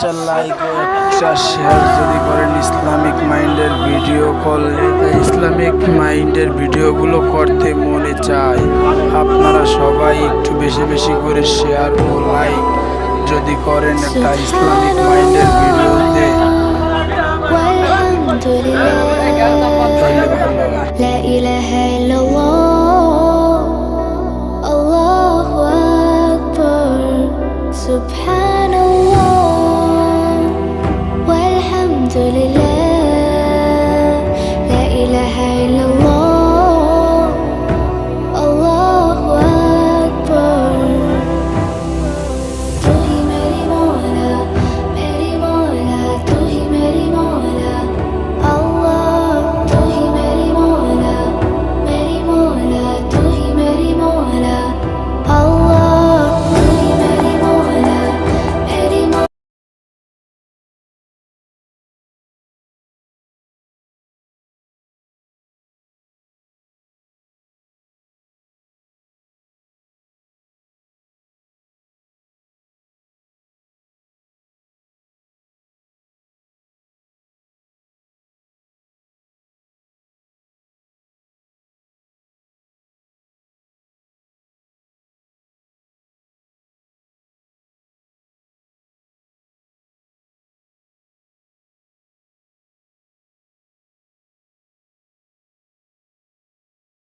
একটা লাইক ও একটা শেয়ার যদি করেন ইসলামিক মাইন্ডের ভিডিও করলে ইসলামিক মাইন্ডের ভিডিওগুলো করতে মনে চায়। আপনারা সবাই একটু বেশি বেশি করে শেয়ার ও লাইক যদি করেন একটা ইসলামিক মাইন্ডের ভিডিওতে তাহলে ভালো হয়। লা ইলাহা ইল্লাল্লাহ আল্লাহু আকবার সুবহান